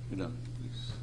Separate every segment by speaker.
Speaker 1: Enough, please.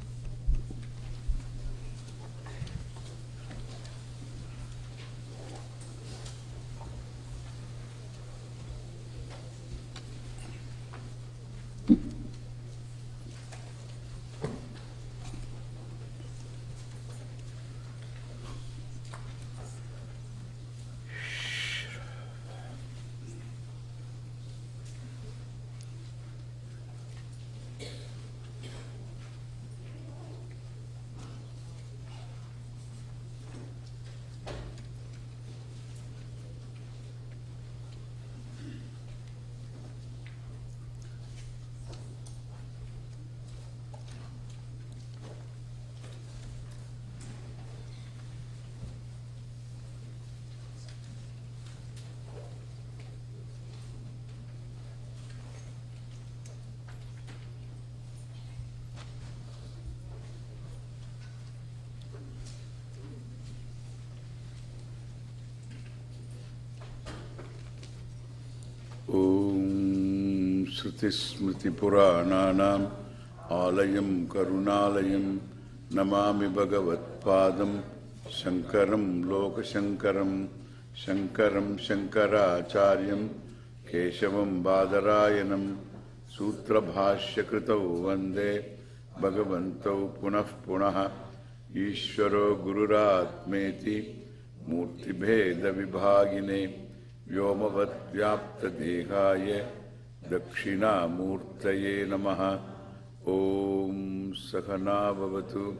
Speaker 1: Om Shruti Smriti Purananam Alayam Karunalayam Namami Bhagavat Padam Shankaram Loka Shankaram Shankaram Shankaracharyam Keshavam Badarayanam Sutra Bhashya Kritau Vande Bhagavantau Punah Punaha Ishvaro Gururatmeti Murti Bheda Vibhagine Vyomavat Vyapta Dehaye Dakshina Murtaye Namaha Om Sakhana Bhavatu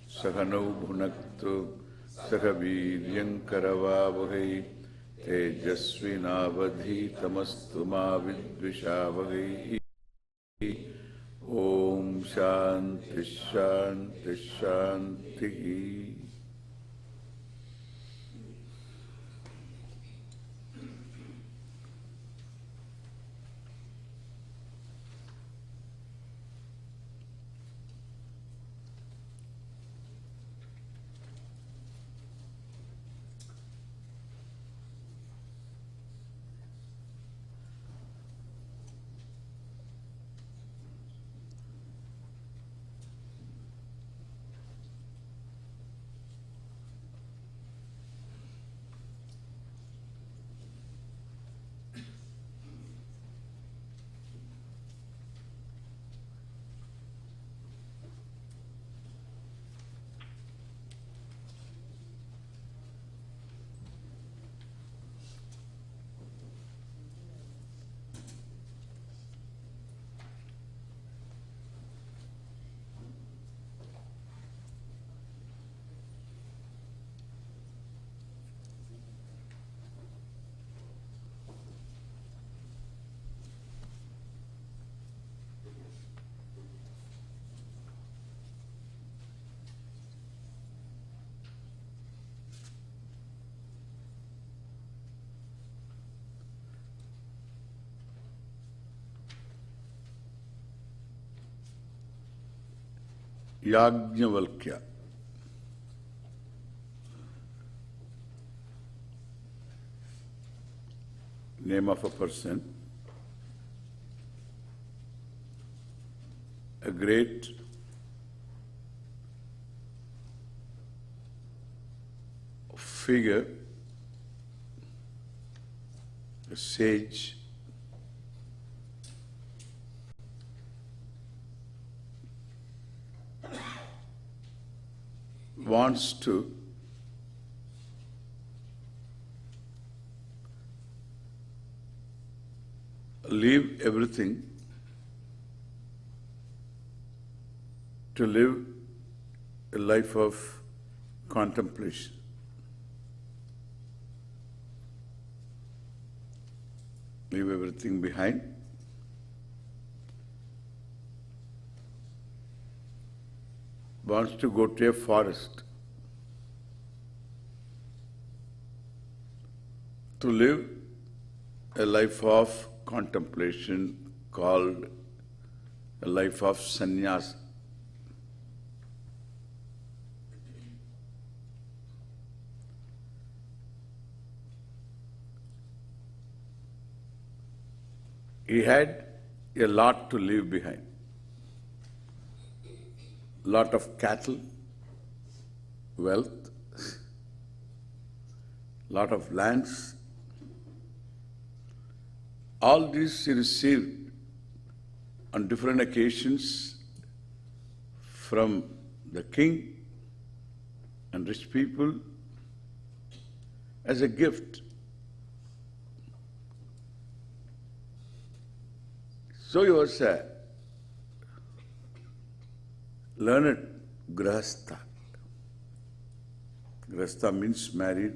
Speaker 1: Sakhanau Bhunaktu Sakhaviryam Karavavahai Tejasvinavadhi Tamastu Ma Vidvishavahai Om Shanti Shanti Shanti. Yajnavalkya. Name of a person. A great figure, a sage, wants to leave everything to live a life of contemplation. Leave everything behind. Wants to go to a forest to live a life of contemplation called a life of sannyasa. He had a lot to leave behind. lot of cattle, wealth, lot of lands. All this he received on different occasions from the king and rich people as a gift. So he was a learned grahastha. Grahastha means married.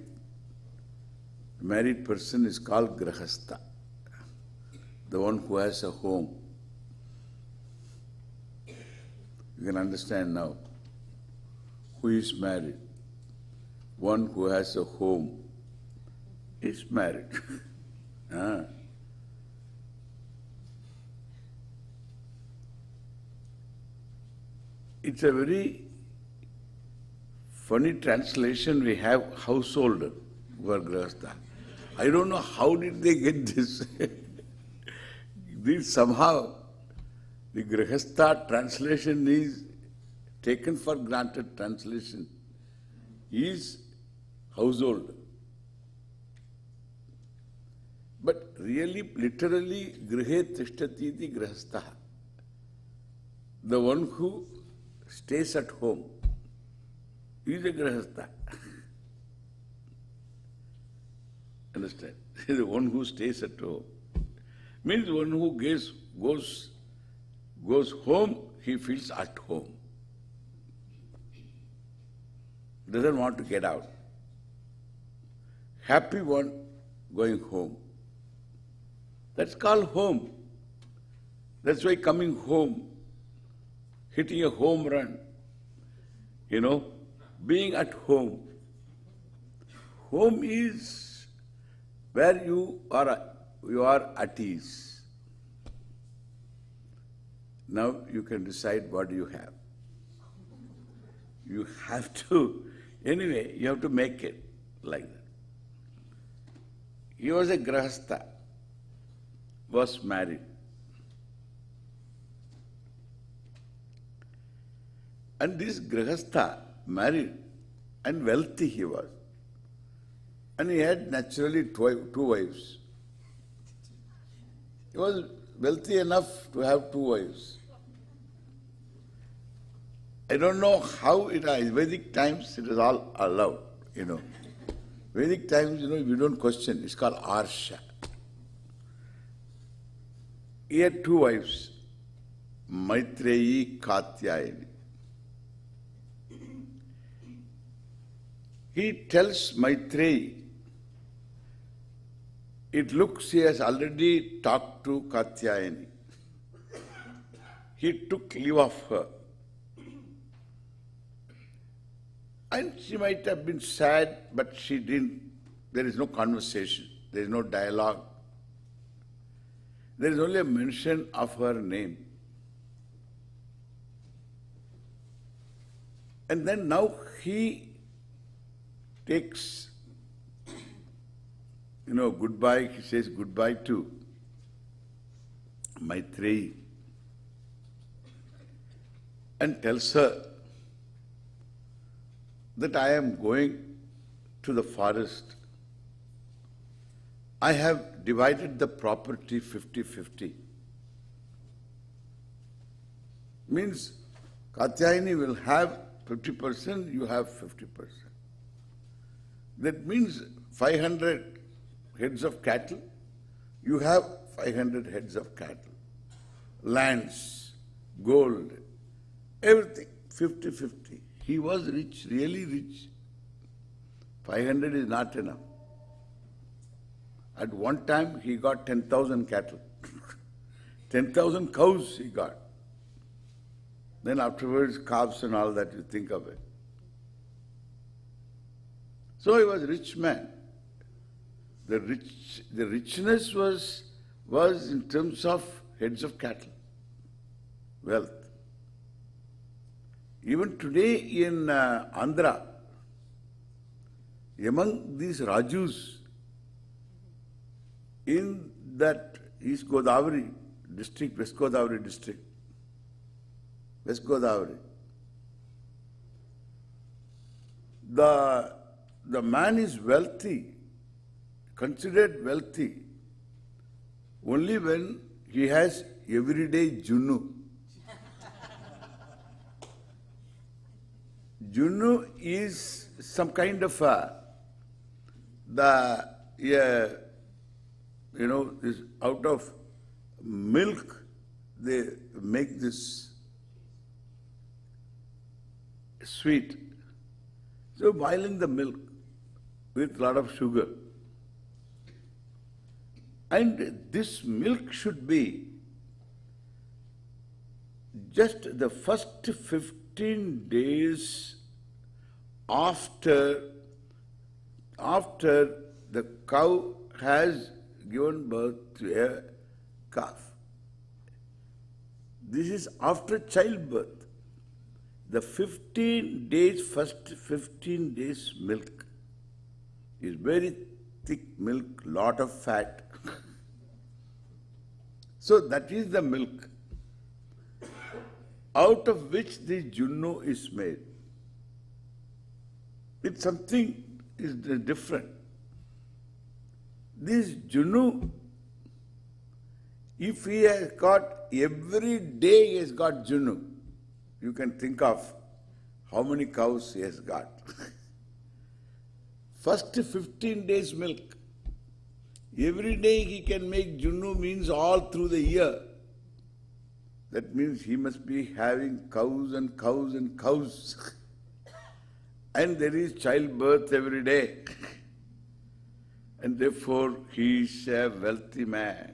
Speaker 1: The married person is called grahastha, the one who has a home. You can understand now who is married. One who has a home is married. It's a very funny translation we have, householder for grahastha. I don't know how did they get this. This somehow, the grahastha translation is taken for granted translation, is householder. But really, literally, grihe tishtati iti grahastha. The one who stays at home is a grahastha. Understand? The one who stays at home means one who goes home, he feels at home. Doesn't want to get out. Happy one going home. That's called home. That's why coming home, hitting a home run, being at home. Home is where you are at ease. Now you can decide what you have. You have to, anyway, you have to make it like that. He was a grahastha, was married. And this grahastha, married and wealthy he was. And he had naturally two wives. He was wealthy enough to have two wives. I don't know how in Vedic times it is all allowed, Vedic times, we don't question. It's called arsha. He had two wives, Maitreyi, Katyayani. He tells Maitreyi, it looks he has already talked to Katyayani. He took leave of her. And she might have been sad, but she didn't. There is no conversation. There is no dialogue. There is only a mention of her name. And then now he takes, goodbye. He says goodbye to Maitreyi and tells her that I am going to the forest. I have divided the property 50-50. Means Katyayani will have 50%, you have 50%. That means 500 heads of cattle, you have 500 heads of cattle. Lands, gold, everything, 50-50. He was rich, really rich. 500 is not enough. At one time, he got 10,000 cattle. 10,000 cows he got. Then afterwards, calves and all that, you think of it. So he was a rich man. The richness was in terms of heads of cattle, wealth. Even today in Andhra, among these Rajus in that East Godavari district, West Godavari district, West Godavari, The, the man is wealthy, considered wealthy, only when he has everyday junnu. Junnu is some kind of this out of milk they make this sweet. So boiling the milk with a lot of sugar. And this milk should be just the first 15 days after the cow has given birth to a calf. This is after childbirth. The 15 days, first 15 days milk is very thick milk, lot of fat. So that is the milk out of which the junnu is made. It's something is different. This junnu, if he has got, every day he has got junnu, you can think of how many cows he has got. First 15 days milk. Every day he can make junnu means all through the year. That means he must be having cows and cows and cows. And there is childbirth every day. And therefore he is a wealthy man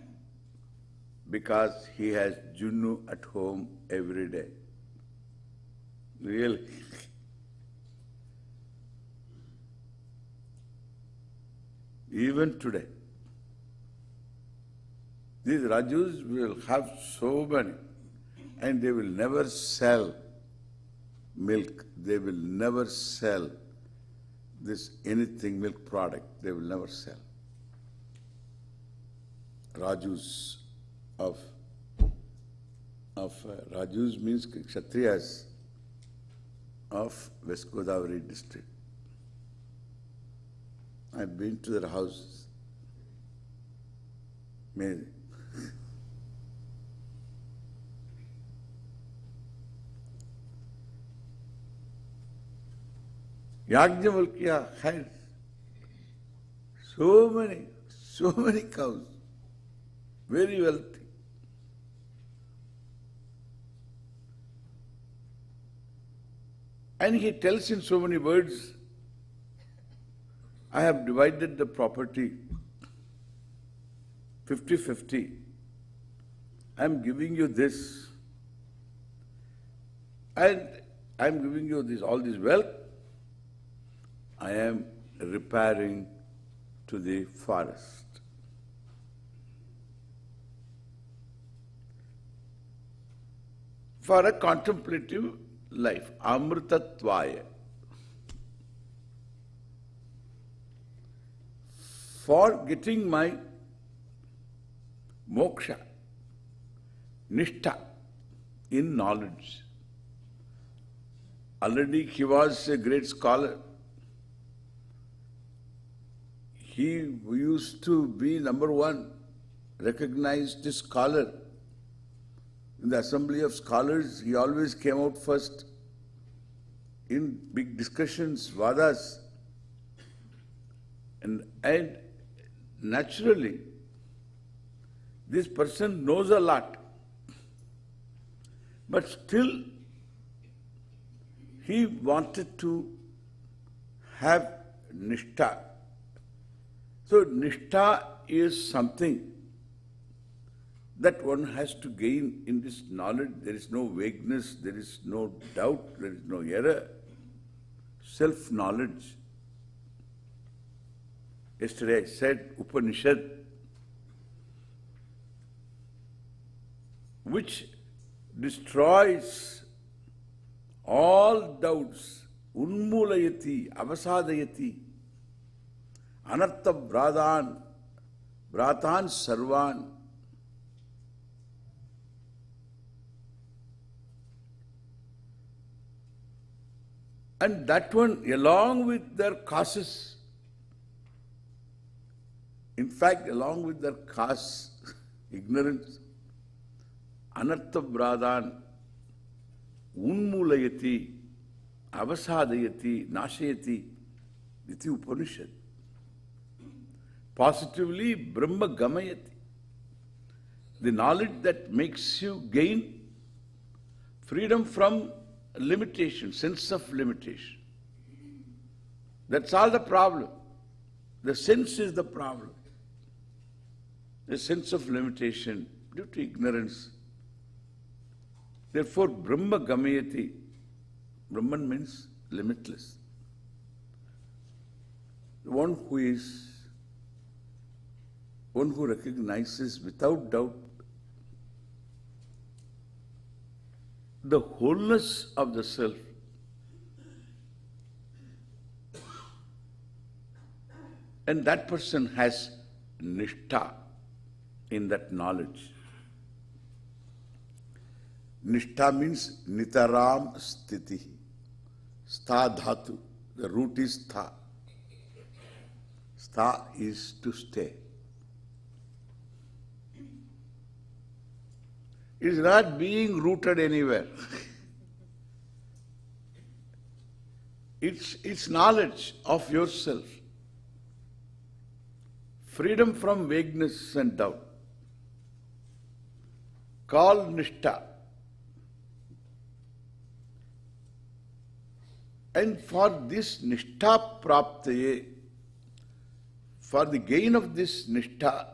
Speaker 1: because he has junnu at home every day. Really. Even today, these Rajus will have so many, and they will never sell milk. They will never sell this anything milk product. They will never sell. Rajus of Rajus means Kshatriyas of West Godavari district. I've been to their houses. Amazing. Yajnavalkya had so many cows, very wealthy. And he tells in so many words, I have divided the property 50-50. I am giving you this, and I am giving you this, all this wealth. I am repairing to the forest. For a contemplative life, amritatvaya. For getting my moksha, nishtha, in knowledge. Already he was a great scholar. He used to be number one, recognized scholar. In the assembly of scholars, he always came out first. In big discussions, vadas. And naturally, this person knows a lot. But still, he wanted to have nishtha. So nishtha is something that one has to gain in this knowledge. There is no vagueness, there is no doubt, there is no error. Self-knowledge. Yesterday I said Upanishad, which destroys all doubts, unmulayati, avasadayati, anartha bratan sarvan. And that one, along with their causes, in fact, along with their cause, ignorance, anartha bradan, unmulayati, avasadayati, nashayati, iti Upanishad. Positively, Brahma gamayati. The knowledge that makes you gain freedom from limitation, sense of limitation. That's all the problem. The sense is the problem. The sense of limitation due to ignorance. Therefore, Brahma gamayati. Brahman means limitless. One who recognizes without doubt the wholeness of the self, and that person has nishtha in that knowledge. Nishtha means nitaram sthiti. Stha dhatu. The root is stha. Stha is to stay. It is not being rooted anywhere. It's knowledge of yourself. Freedom from vagueness and doubt. Called nishtha. And for this nishtha praptaye, for the gain of this nishtha,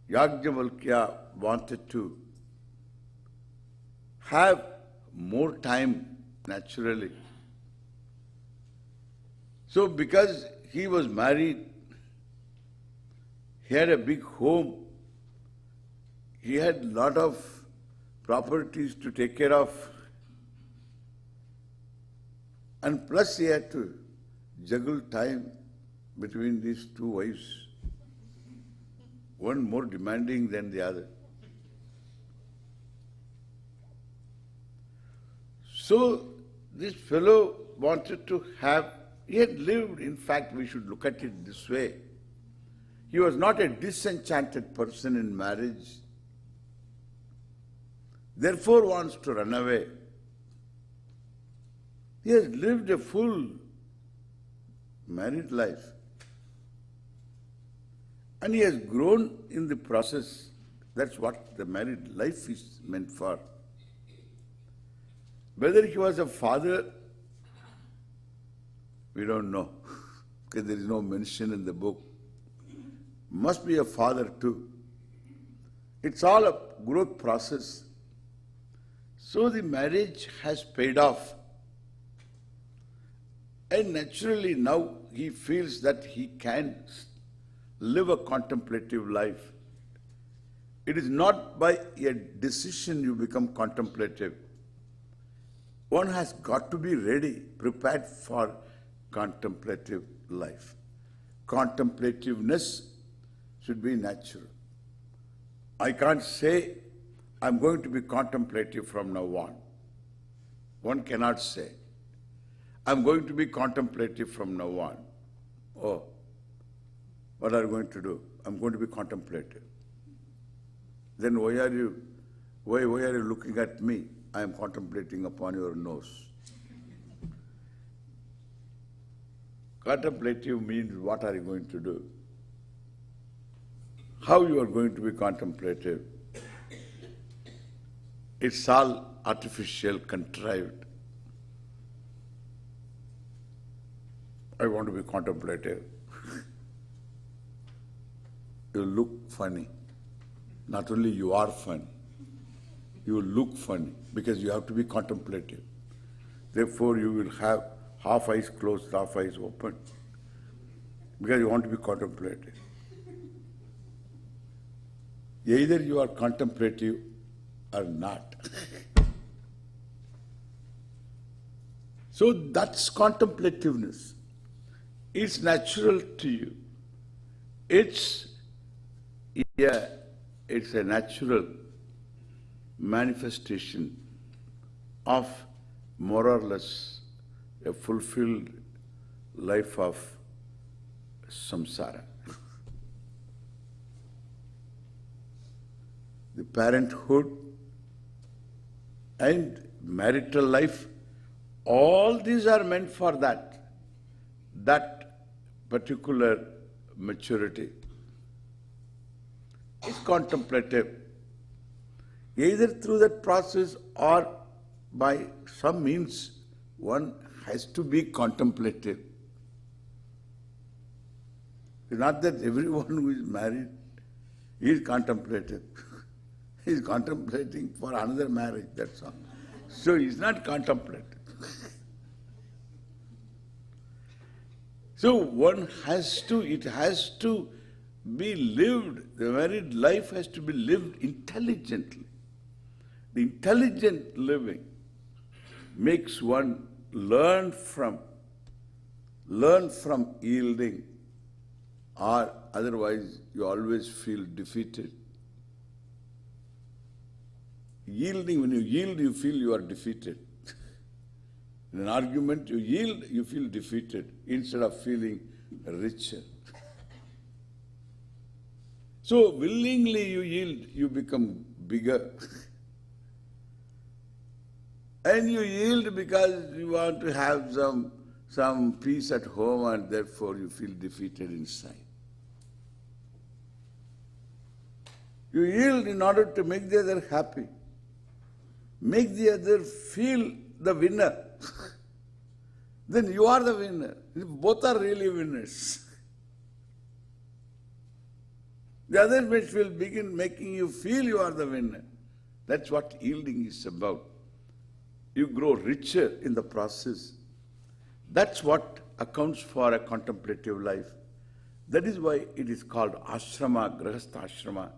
Speaker 1: Yajnavalkya wanted to have more time naturally. So because he was married, he had a big home, he had a lot of properties to take care of, and plus he had to juggle time between these two wives, one more demanding than the other. So this fellow wanted to have, he had lived, in fact we should look at it this way, he was not a disenchanted person in marriage, therefore wants to run away. He has lived a full married life. And he has grown in the process. That's what the married life is meant for. Whether he was a father, we don't know, because there is no mention in the book. Must be a father too. It's all a growth process. So the marriage has paid off. And naturally now he feels that he can live a contemplative life. It is not by a decision you become contemplative. One has got to be ready, prepared for contemplative life. Contemplativeness should be natural. I can't say, I'm going to be contemplative from now on. One cannot say, I'm going to be contemplative from now on. Oh, what are you going to do? I'm going to be contemplative. Then why are you looking at me? I am contemplating upon your nose. Contemplative means what are you going to do? How you are going to be contemplative? It's all artificial, contrived. I want to be contemplative. You look funny. Not only you are funny, you will look funny because you have to be contemplative. Therefore you will have half eyes closed, half eyes open because you want to be contemplative. Either you are contemplative or not. So that's contemplativeness. It's natural to you. It's a natural manifestation of more or less a fulfilled life of samsara. The parenthood and marital life, all these are meant for that particular maturity. It's contemplative. Either through that process or by some means, one has to be contemplative. It's not that everyone who is married is contemplative. He is contemplating for another marriage, that's all. So he's not contemplative. So it has to be lived. The married life has to be lived intelligently. The intelligent living makes one learn from yielding, or otherwise you always feel defeated. Yielding, when you yield, you feel you are defeated. In an argument, you yield, you feel defeated instead of feeling richer. So willingly you yield, you become bigger. And you yield because you want to have some peace at home, and therefore you feel defeated inside. You yield in order to make the other happy. Make the other feel the winner. Then you are the winner. Both are really winners. The other will begin making you feel you are the winner. That's what yielding is about. You grow richer in the process. That's what accounts for a contemplative life. That is why it is called ashrama, grahastha ashrama.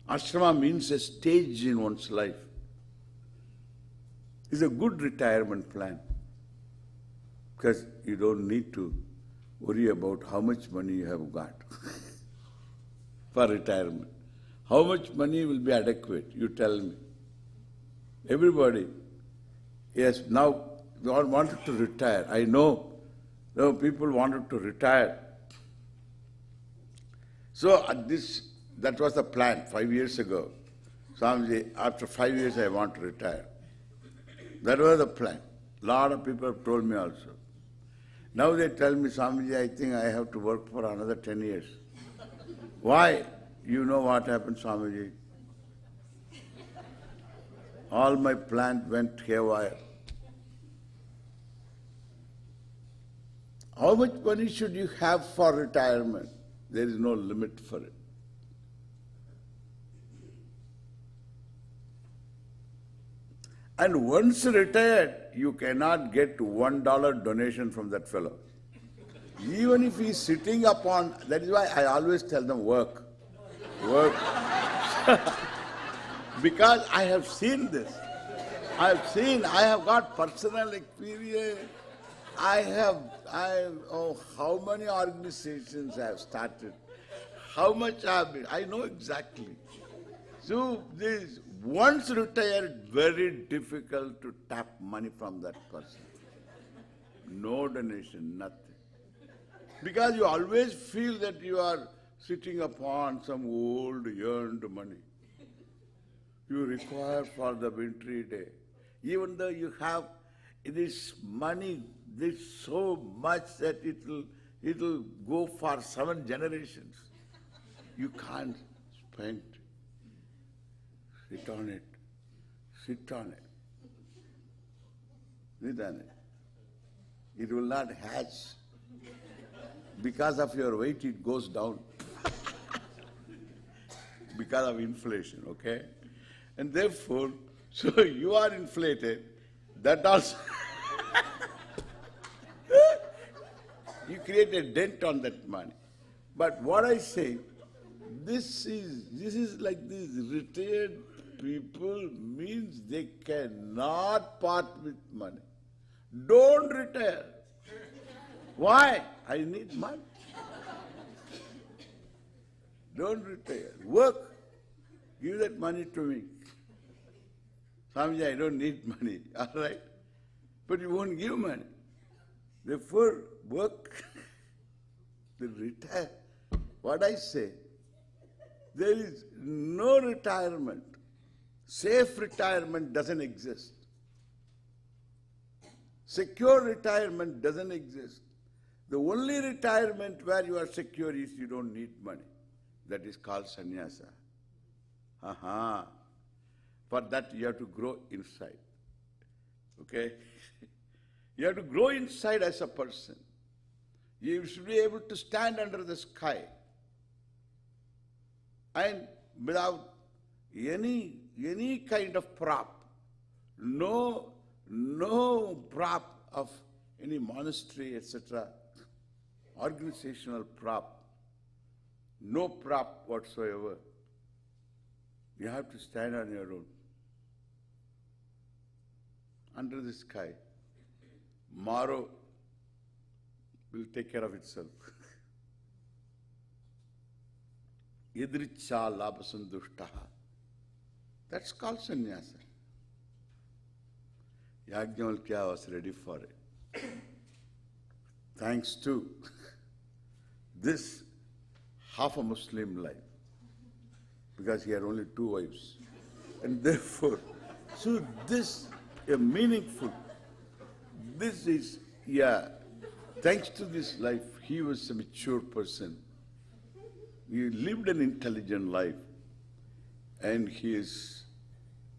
Speaker 1: Ashrama means a stage in one's life. It's a good retirement plan because you don't need to worry about how much money you have got for retirement. How much money will be adequate? You tell me. Everybody, yes, now we all wanted to retire. I know people wanted to retire. So that was the plan 5 years ago. Swamiji, after 5 years I want to retire. That was the plan. A lot of people have told me also. Now they tell me, Swamiji, I think I have to work for another 10 years. Why? You know what happened, Swamiji? All my plans went haywire. How much money should you have for retirement? There is no limit for it. And once retired, you cannot get $1 donation from that fellow. Even if he is sitting upon, that is why I always tell them work. Work. Because I have seen this. I have got personal experience. How many organizations I have started. How much I have been. I know exactly. So this, once retired, very difficult to tap money from that person. No donation, nothing. Because you always feel that you are sitting upon some old earned money. You require for the wintry day. Even though you have this money, this so much that it'll go for 7 generations. You can't spend. Sit on it. Sit on it. Sit on it. It will not hatch. Because of your weight, it goes down. Because of inflation, okay? And therefore, so you are inflated, that also you create a dent on that money. But what I say, this is like these retired people means they cannot part with money. Don't retire. Why? I need money. Don't retire. Work. Give that money to me. Swamiji, I don't need money. All right? but you won't give money. Therefore, work, then retire. What I say, there is no retirement. Safe retirement doesn't exist. Secure retirement doesn't exist. The only retirement where you are secure is you don't need money. That is called sannyasa. Aha. For that you have to grow inside. Okay? You have to grow inside as a person. You should be able to stand under the sky and without any kind of prop, no prop of any monastery, etc., organizational prop, no prop whatsoever. You have to stand on your own, under the sky. Tomorrow will take care of itself. Yadricha labhasandushtaha. That's called sannyasa. Yajnavalkya was ready for it. Thanks to this half a Muslim life, because he had only 2 wives. And therefore, so this, a meaningful, this is, thanks to this life, he was a mature person. He lived an intelligent life. And he is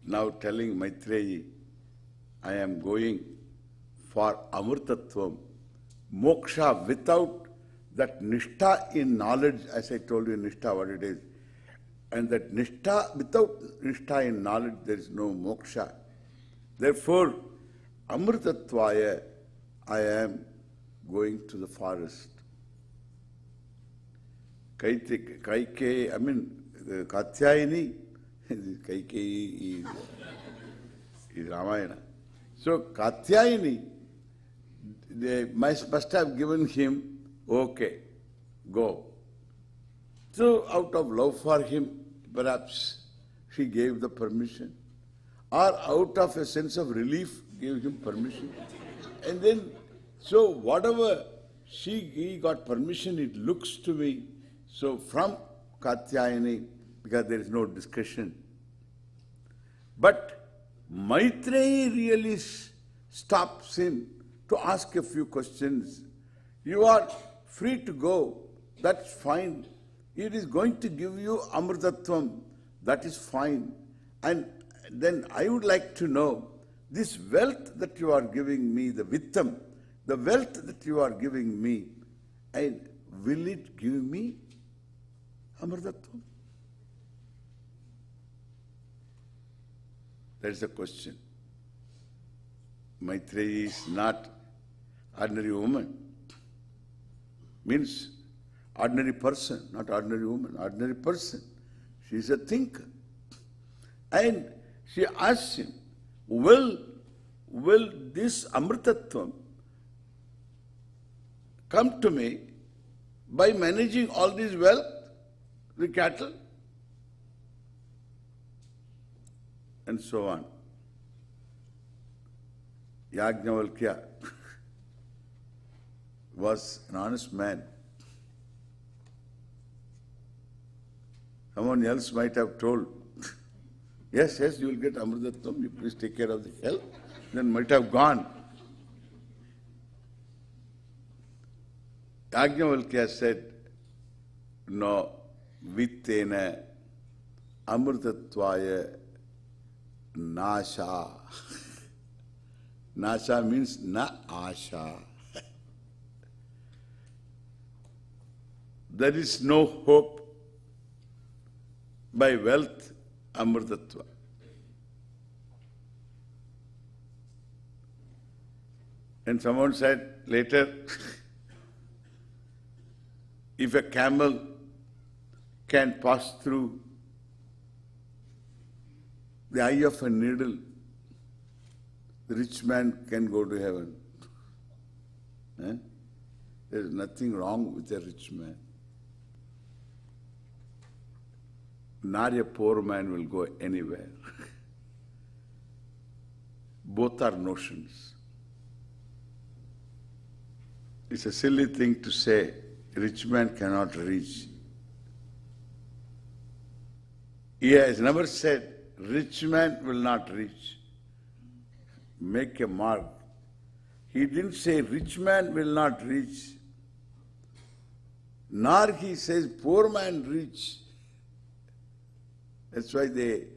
Speaker 1: now telling Maitreyi, I am going for Amrtatvam, moksha without that nishtha in knowledge, as I told you, nishtha what it is. And that nishtha, without nishtha in knowledge, there is no moksha. Therefore, Amrtatvaya, I am going to the forest. Kaikeyi, I mean, Katyayani, Kaikeyi is Ramayana. So Katyayani, they must have given him, okay, go. So out of love for him, perhaps she gave the permission. Or out of a sense of relief, gave him permission. And then, so whatever he got permission, it looks to me. So from Katyayani, because there is no discussion. But Maitreyi really stops him to ask a few questions. You are free to go, that's fine. It is going to give you Amrtatvam, that is fine. And then I would like to know, this wealth that you are giving me, the vittam, the wealth that you are giving me, and will it give me Amrtatvam? That is the question. Maitreyi is not ordinary woman. Means ordinary person, not ordinary woman, ordinary person. She is a thinker. And she asks him, will this Amrtatvam come to me by managing all this wealth, the cattle? And so on. Yajnavalkya was an honest man. Someone else might have told, yes, you will get Amrtatvam, you please take care of the health. Then might have gone. Yajnavalkya said, no, vittena Amrtatvaya nasha. Nasha means na asha. There is no hope by wealth, Amrtatva. And someone said later, if a camel can pass through the eye of a needle, the rich man can go to heaven. There is nothing wrong with a rich man. Not a poor man will go anywhere. Both are notions. It's a silly thing to say, rich man cannot reach. He has never said, rich man will not reach. Make a mark. He didn't say, rich man will not reach. Nor he says, poor man reach. That's why they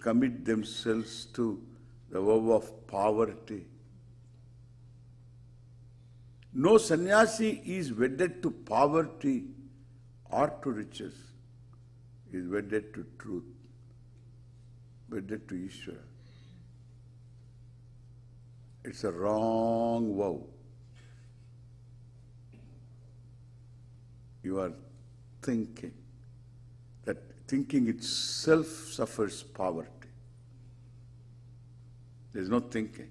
Speaker 1: commit themselves to the vow of poverty. No sannyasi is wedded to poverty or to riches. He is wedded to truth, wedded to Ishvara. It's a wrong vow. You are thinking. That thinking itself suffers poverty. There is no thinking.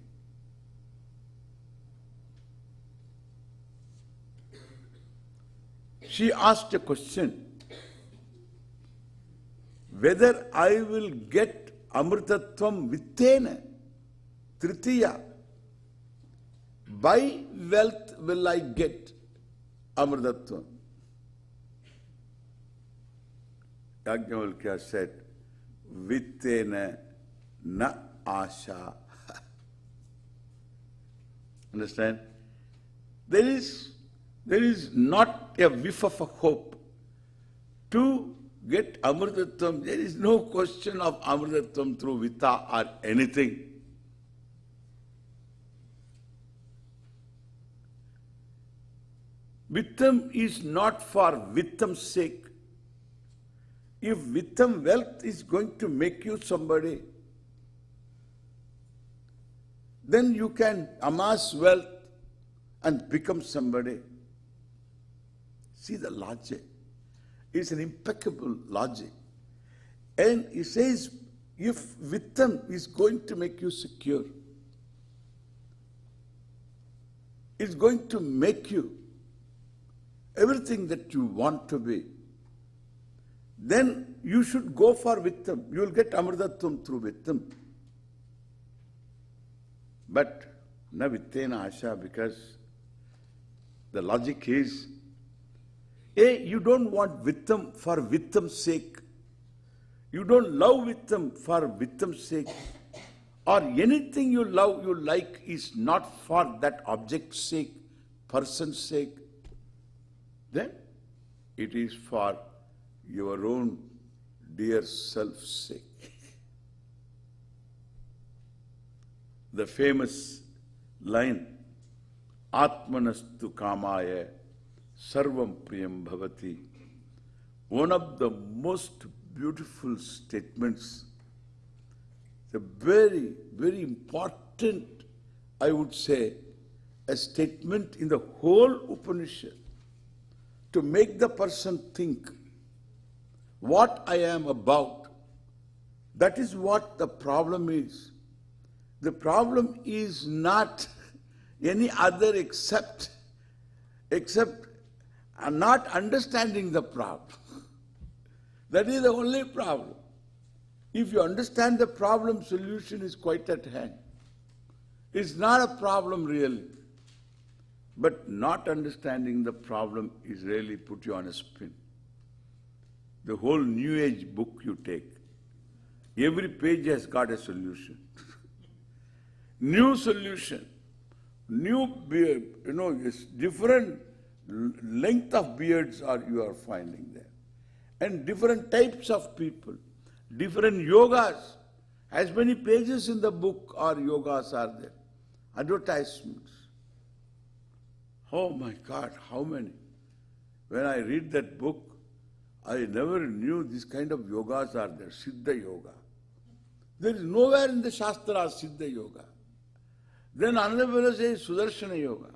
Speaker 1: She asked a question, whether I will get Amritattvam Vittena, Tritiya. By wealth will I get Amritattvam. Yajnavalkya said, Vittena na asha. Understand? There is not a whiff of a hope to get Amritattvam. There is no question of Amritattvam through Vitta or anything. Vittam is not for Vittam's sake. If Vittam wealth is going to make you somebody, then you can amass wealth and become somebody. See the logic. It's an impeccable logic. And he says, if Vittam is going to make you secure, it's going to make you everything that you want to be, then you should go for Vittam. You will get Amritattvam through Vittam. But na Vittena Asha, because the logic is, you don't want Vittam for Vittam's sake. You don't love Vittam for Vittam's sake. Or anything you love, you like is not for that object's sake, person's sake. Then it is for your own dear self's sake. The famous line, Atmanastu Kamaya Sarvam Priyam Bhavati. One of the most beautiful statements, the very, very important, I would say, a statement in the whole Upanishad to make the person think what I am about. That is what the problem is. The problem is not any other except not understanding the problem. That is the only problem. If you understand the problem, solution is quite at hand. It's not a problem really. But not understanding the problem is really put you on a spin. The whole New Age book you take, every page has got a solution. New solution, new beard, different length of beards you are finding there. And different types of people, different yogas. As many pages in the book or yogas are there. Advertisements. Oh my God, how many? When I read that book, I never knew this kind of yogas are there, Siddha Yoga. There is nowhere in the Shastras Siddha Yoga. Then another fellow says Sudarshana Yoga.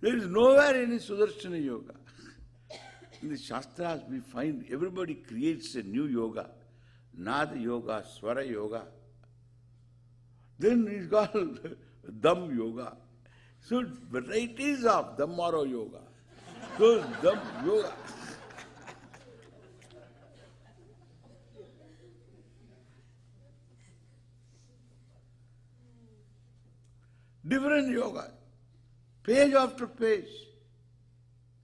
Speaker 1: There is nowhere any Sudarshana Yoga. In the Shastras we find everybody creates a new yoga. Nada Yoga, Swara Yoga. Then it's called Dham Yoga. So varieties of Dhammaro Yoga. So Dham Yoga. Different yoga. Page after page.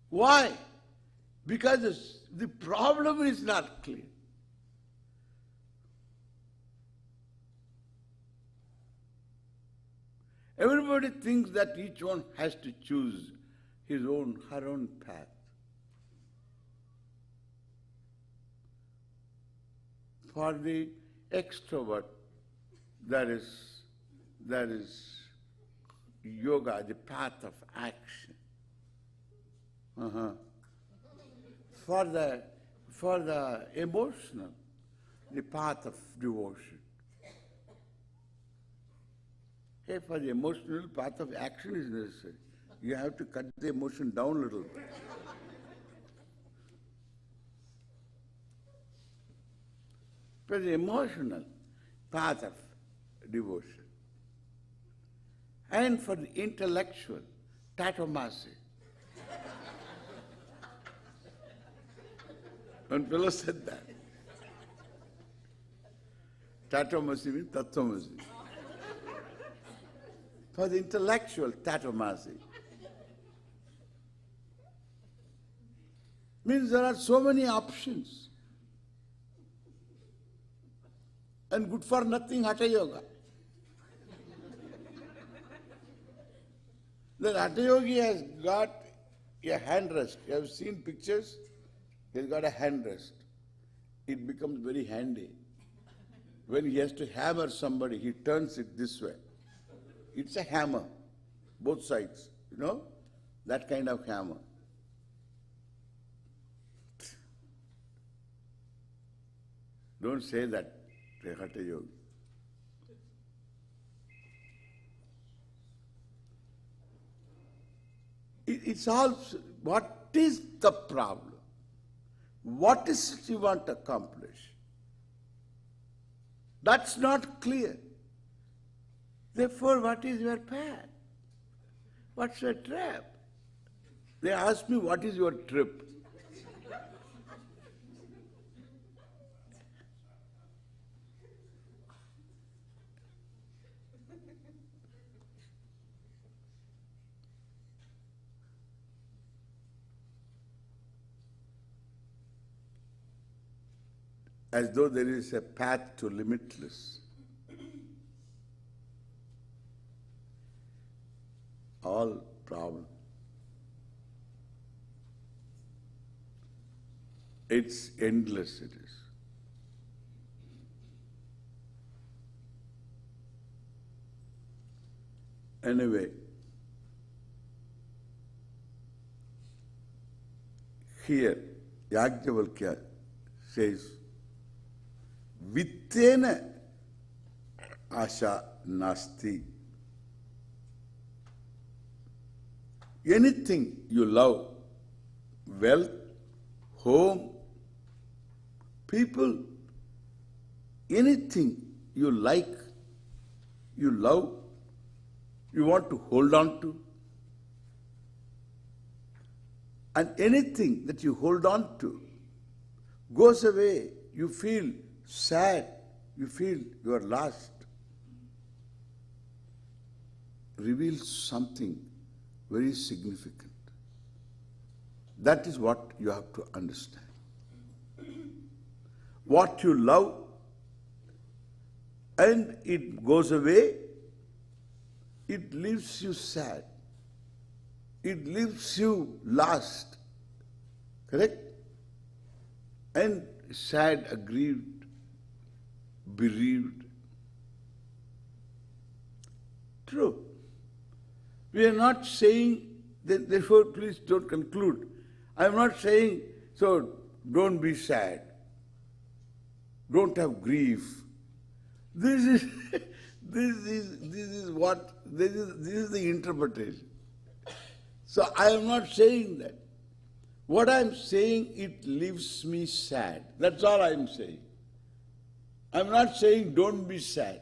Speaker 1: Why? Because the problem is not clear. Everybody thinks that each one has to choose his own, her own path. For the extrovert, there is yoga, the path of action. For the emotional, the path of devotion. Hey, for the emotional, path of action is necessary. You have to cut the emotion down a little bit. For the emotional, path of devotion. And for the intellectual, tatomasi. One fellow said that. Tatomasi means tattvamasi. For the intellectual, tatomasi. Means there are so many options. And good for nothing Hatha Yoga. The Hatha Yogi has got a hand rest. You have seen pictures? He's got a hand rest. It becomes very handy. When he has to hammer somebody, he turns it this way. It's a hammer, both sides, you know? That kind of hammer. Don't say that to a Hatha Yogi. It's all, what is the problem? What is it you want to accomplish? That's not clear. Therefore, what is your path? What's your trap? They ask me, what is your trip? As though there is a path to limitless. All problem. It's endless, it is. Anyway, here Yajnavalkya says, Vittena asha nasti. Anything you love, wealth, home, people, anything you like, you love, you want to hold on to, and anything that you hold on to goes away, you feel sad, you feel you are lost, reveals something very significant. That is what you have to understand. What you love and it goes away, it leaves you sad. It leaves you lost. Correct? And sad, aggrieved, bereaved. True. We are not saying, therefore please don't conclude. I am not saying, so don't be sad. Don't have grief. This is the interpretation. So I am not saying that. What I am saying, it leaves me sad. That's all I am saying. I am not saying don't be sad.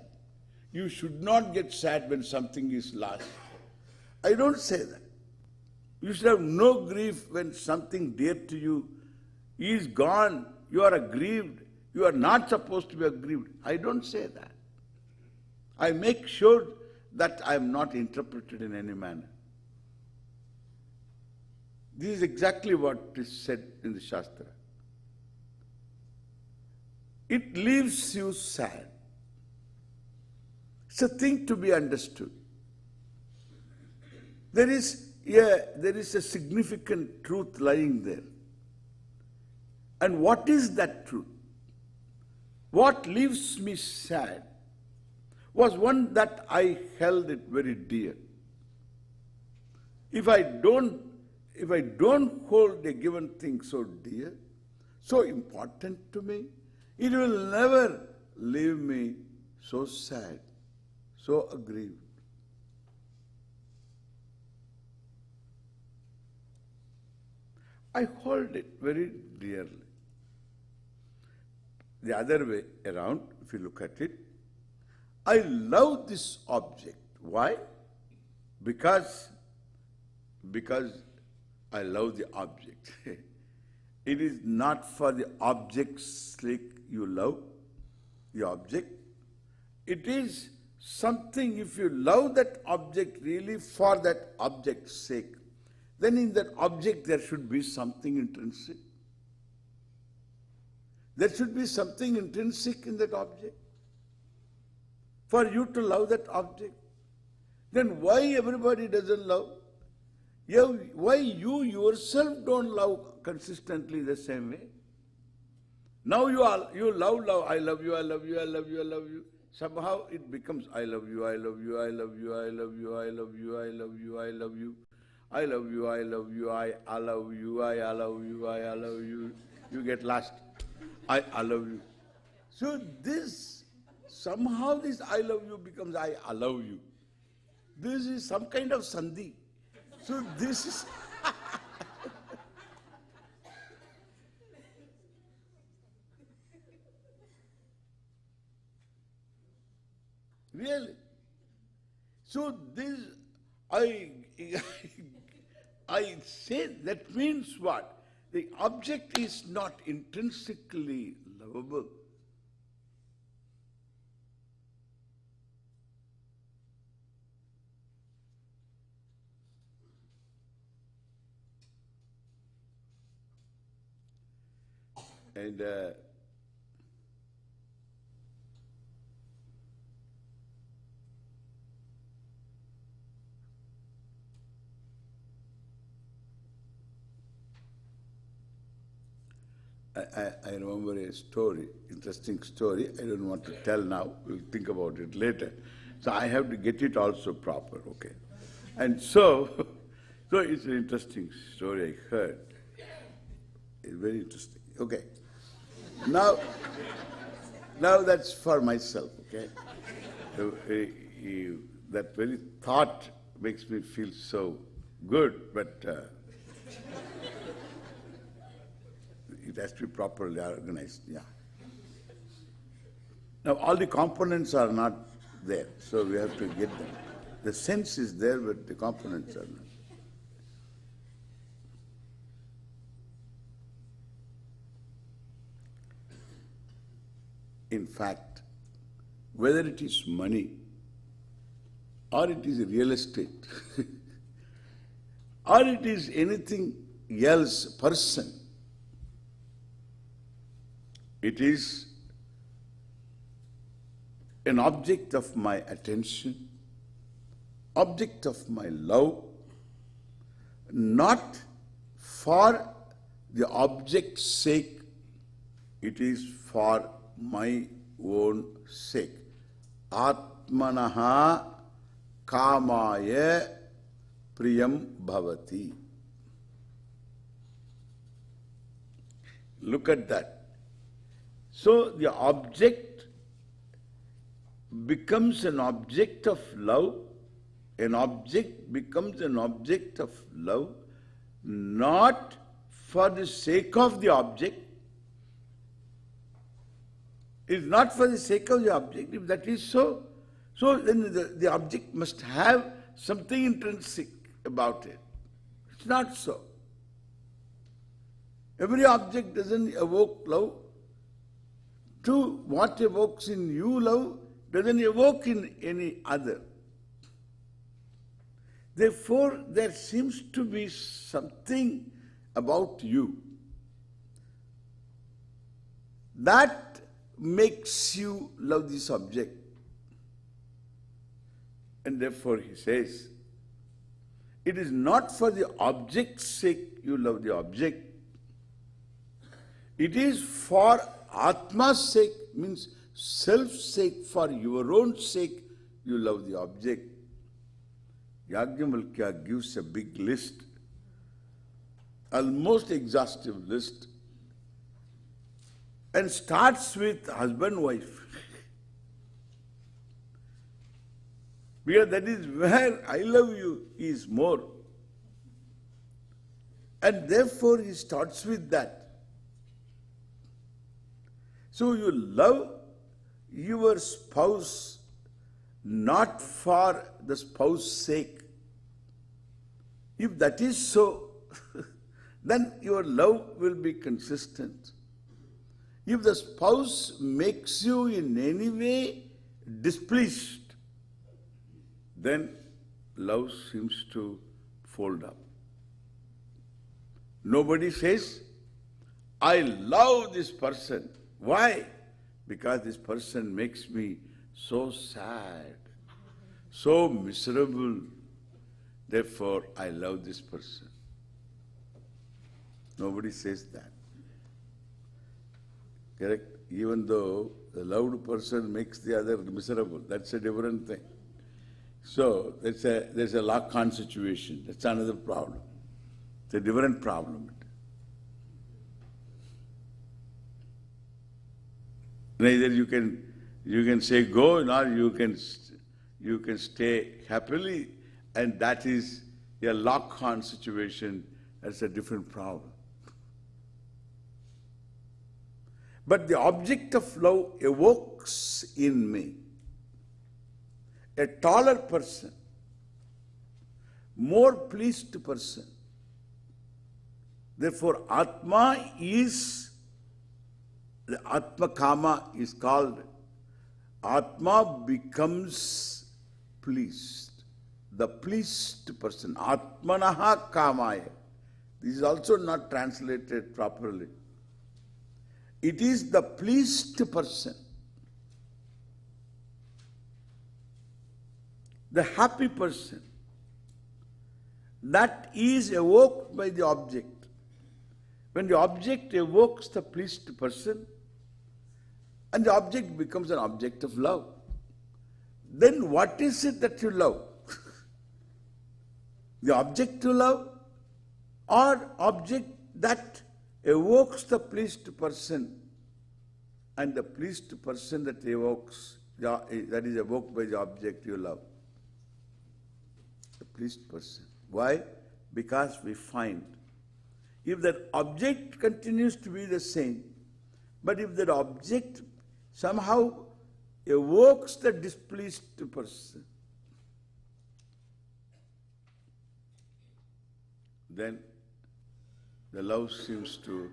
Speaker 1: You should not get sad when something is lost. I don't say that. You should have no grief when something dear to you is gone. You are aggrieved. You are not supposed to be aggrieved. I don't say that. I make sure that I am not interpreted in any manner. This is exactly what is said in the Shastra. It leaves you sad. It's a thing to be understood. There is a significant truth lying there. And what is that truth? What leaves me sad was one that I held it very dear. If I don't hold a given thing so dear, so important to me, it will never leave me so sad, so aggrieved. I hold it very dearly. The other way around, if you look at it, I love this object. Why? Because I love the object. It is not for the object's sake you love the object. It is something, if you love that object really for that object's sake, then in that object there should be something intrinsic. There should be something intrinsic in that object for you to love that object. Then why everybody doesn't love? Why you yourself don't love consistently the same way? Now you love, I love you, I love you, I love you, I love you. Somehow it becomes I love you, I love you, I love you, I love you, I love you, I love you, I love you. I love you, I love you, I allow you, I allow you, I allow you. You get lost. I allow you. So somehow this I love you becomes I allow you. This is some kind of sandhi. So this is really. So this I say that means what? The object is not intrinsically lovable. And I remember a story, interesting story. I don't want to tell now. We'll think about it later. So I have to get it also proper, okay? And so it's an interesting story I heard. It's very interesting. Okay. Now that's for myself, okay? That very thought makes me feel so good, but it has to be properly organized, yeah. Now all the components are not there, so we have to get them. The sense is there, but the components are not. In fact, whether it is money or it is real estate or it is anything else, person, it is an object of my attention, object of my love, not for the object's sake, it is for my own sake. Atmanaha kamaya priyam bhavati. Look at that. So the object becomes an object of love. An object becomes an object of love, not for the sake of the object. It is not for the sake of the object. If that is so, then the object must have something intrinsic about it. It's not so. Every object doesn't evoke love. To what evokes in you love doesn't evoke in any other. Therefore, there seems to be something about you that makes you love this object. And therefore he says, it is not for the object's sake you love the object. It is for Atma's sake, means self's sake, for your own sake you love the object. Yajnavalkya gives a big list, almost exhaustive list, and starts with husband-wife. Because that is where I love you is more. And therefore he starts with that. So you love your spouse not for the spouse's sake. If that is so, then your love will be consistent. If the spouse makes you in any way displeased, then love seems to fold up. Nobody says, I love this person. Why? Because this person makes me so sad, so miserable. Therefore, I love this person. Nobody says that. Correct? Even though the loved person makes the other miserable, that's a different thing. So there's a lock-on situation. That's another problem. It's a different problem. Neither you can say go, nor you can stay happily, and that is a lock-on situation. That's a different problem. But the object of love evokes in me a taller person, more pleased person. Therefore, Atma is, the Atma Kama is called, Atma becomes pleased. The pleased person, Atmanaha Kamaya. This is also not translated properly. It is the pleased person, the happy person, that is evoked by the object. When the object evokes the pleased person, and the object becomes an object of love, then what is it that you love? The object to love, or object that evokes the pleased person, and the pleased person that evokes, that is evoked by the object you love? The pleased person. Why? Because we find, if that object continues to be the same, but if that object somehow evokes the displeased person, then the love seems to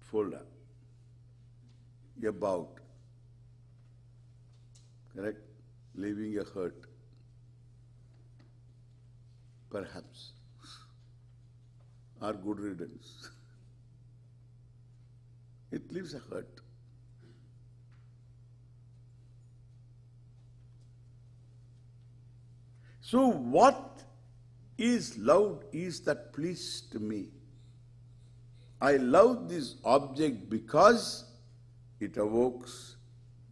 Speaker 1: fold up, about, correct? Leaving a hurt, perhaps, or good riddance. It leaves a hurt. So what is loved is that pleased me. I love this object because it evokes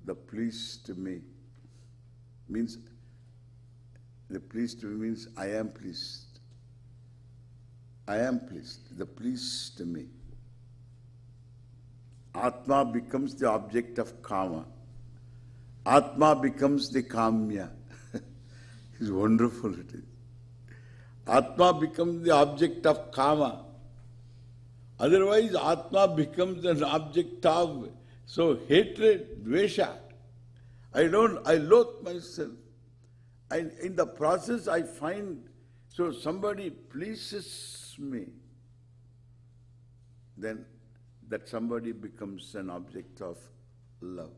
Speaker 1: the pleased me. Means, the pleased me means I am pleased. I am pleased, the pleased me. Atma becomes the object of Kama. Atma becomes the Kamya. It's wonderful it is. Atma becomes the object of Kama. Otherwise, Atma becomes an object of hatred, dvesha. I loathe myself. And in the process I find, somebody pleases me, then that somebody becomes an object of love.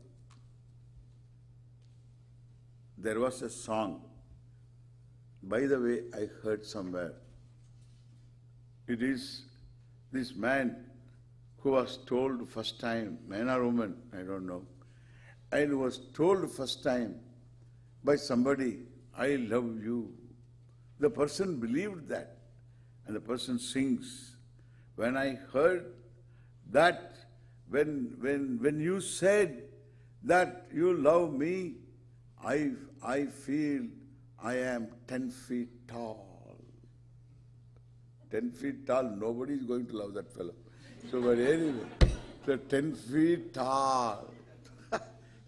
Speaker 1: There was a song By the way, I heard somewhere, it is this man who was told first time, man or woman, I don't know, and was told first time by somebody, I love you. The person believed that, and the person sings. When I heard that, when you said that you love me, I feel I am 10 feet tall. 10 feet tall, nobody is going to love that fellow. So, but anyway, so 10 feet tall.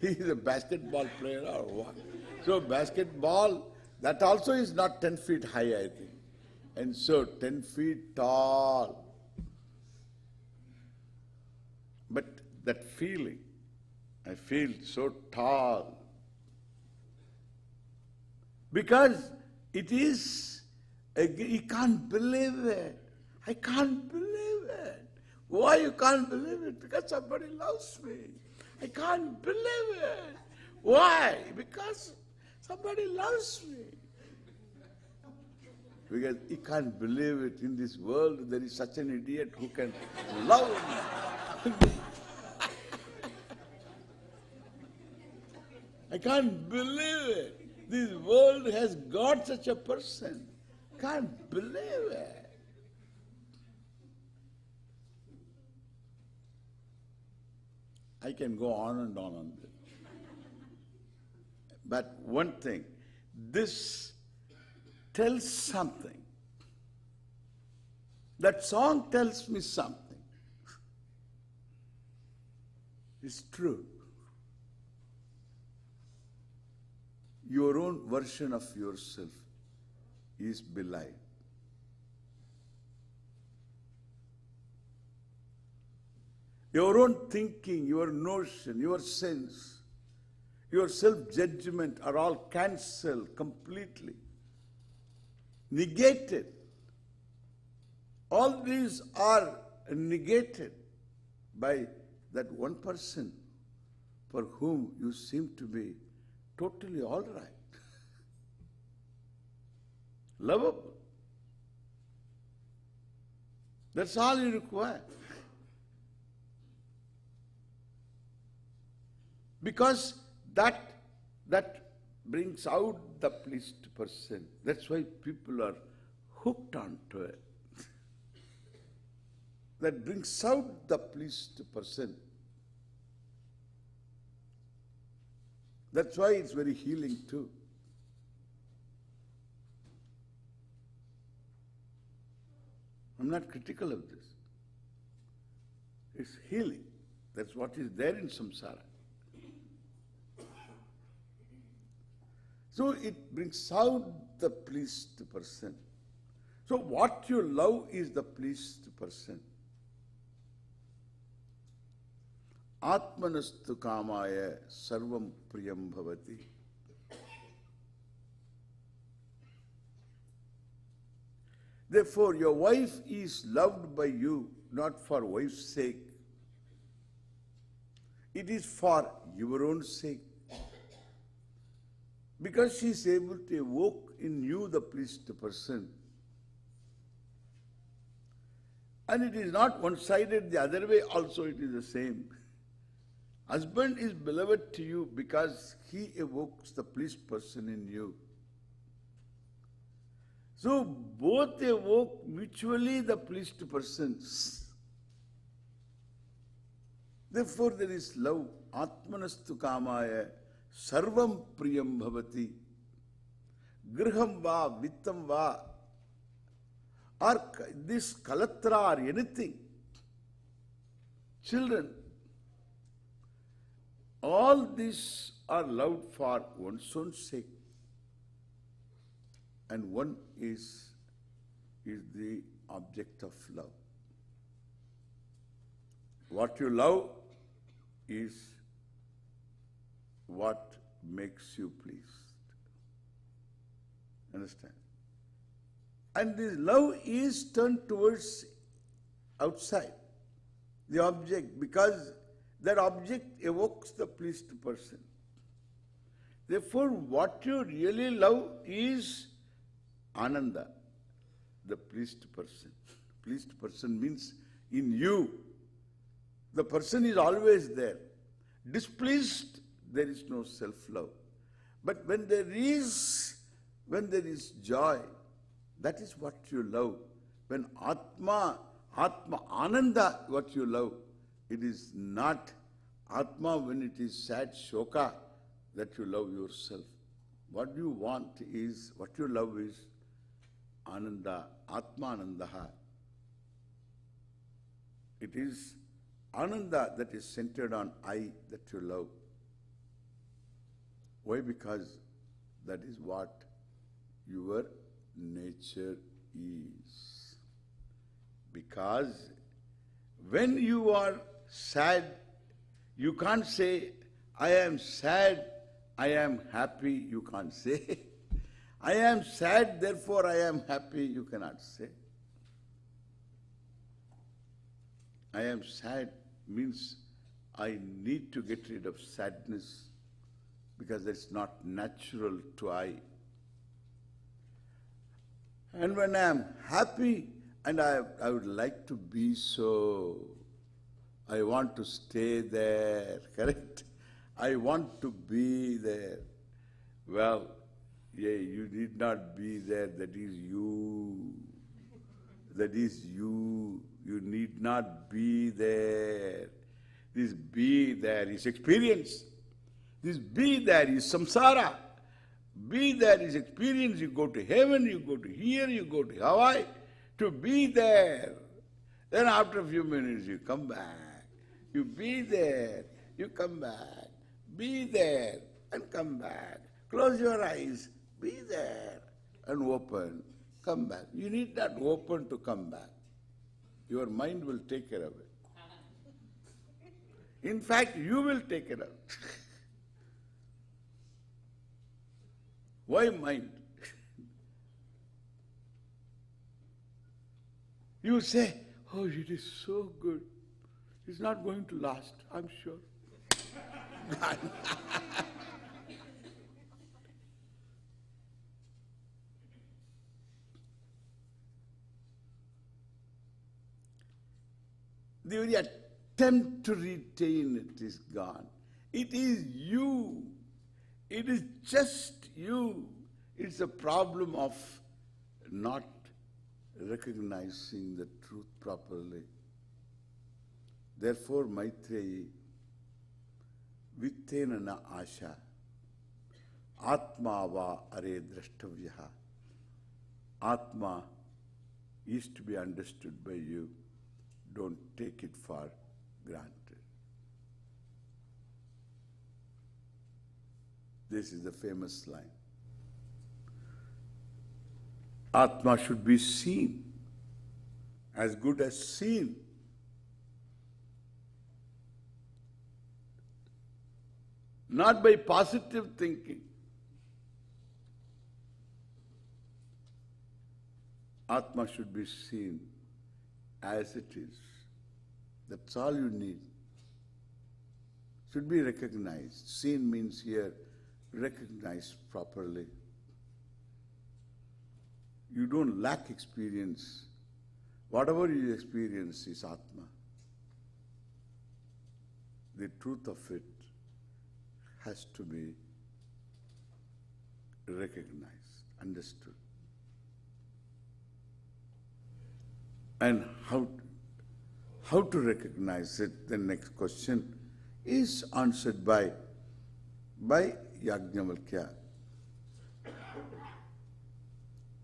Speaker 1: He is a basketball player or what? So basketball, that also is not 10 feet high, I think. And so 10 feet tall. But that feeling, I feel so tall. Because it is, you can't believe it. I can't believe it. Why you can't believe it? Because somebody loves me. I can't believe it. Why? Because somebody loves me. Because he can't believe it. In this world there is such an idiot who can love me. I can't believe it. This world has got such a person. Can't believe it. I can go on and on this. But one thing, this tells something. That song tells me something. It's true. Your own version of yourself is belied. Your own thinking, your notion, your sense, your self-judgment are all cancelled completely, negated. All these are negated by that one person for whom you seem to be totally all right, lovable. That's all you require. Because that brings out the pleased person. That's why people are hooked onto it. That brings out the pleased person. That's why it's very healing too. I'm not critical of this. It's healing. That's what is there in samsara. So it brings out the pleased person. So what you love is the pleased person. Atmanastu kamaya sarvam priyam bhavati. Therefore, your wife is loved by you not for wife's sake. It is for your own sake. Because she is able to evoke in you the pleased person. And it is not one-sided, the other way also it is the same. Husband is beloved to you because he evokes the pleased person in you. So both evoke mutually the pleased persons. Therefore there is love. Atmanastu kamaya sarvam priyam bhavati. Griham va, vittam va, or this kalatra or anything. Children, all these are loved for one's own sake. And one is the object of love. What you love is what makes you pleased. Understand? And this love is turned towards outside, the object, because that object evokes the pleased person. Therefore, what you really love is Ananda, the pleased person. Pleased person means in you. The person is always there. Displeased, there is no self-love. But when there is joy, that is what you love. When Atma Ananda, what you love, it is not Atma when it is sad shoka that you love yourself. What you want is, what you love is Ananda, Atma Anandaha. It is Ananda that is centered on I that you love. Why? Because that is what your nature is. Because when you are sad, you can't say, I am sad, I am happy, you can't say. I am sad, therefore I am happy, you cannot say. I am sad means I need to get rid of sadness because it's not natural to I. And when I am happy and I would like to be so, I want to stay there, correct? I want to be there. Well, yeah, you need not be there, that is you. That is you. You need not be there. This be there is experience. This be there is samsara. Be there is experience. You go to heaven, you go to here, you go to Hawaii to be there. Then after a few minutes you come back. You be there, you come back. Be there and come back. Close your eyes, be there and open, come back. You need not open to come back. Your mind will take care of it. In fact, you will take it out. Why mind? You say, oh, it is so good. It's not going to last, I'm sure. The very attempt to retain it is gone. It is you. It is just you. It's a problem of not recognizing the truth properly. Therefore, Maitreyi, Vittena na asha, Atma va are drashtavyaha. Atma is to be understood by you. Don't take it for granted. This is the famous line. Atma should be seen, as good as seen. Not by positive thinking. Atma should be seen as it is. That's all you need. Should be recognized. Seen means here recognized properly. You don't lack experience. Whatever you experience is Atma. The truth of it has to be recognized, understood. And how to recognize it, the next question is answered by Yajnavalkya.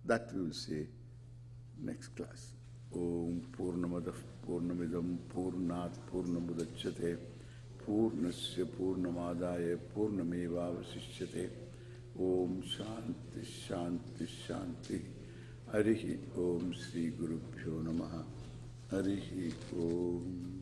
Speaker 1: That we will see next class. Om Purnamadav Purnamidam Purnat Purnamudachyate Purnasya Purnamadaya Purnameva Vasishyate. Om Shanti Shanti Shanti. Harihi Om Sri Gurubhyo Namaha. Harihi Om.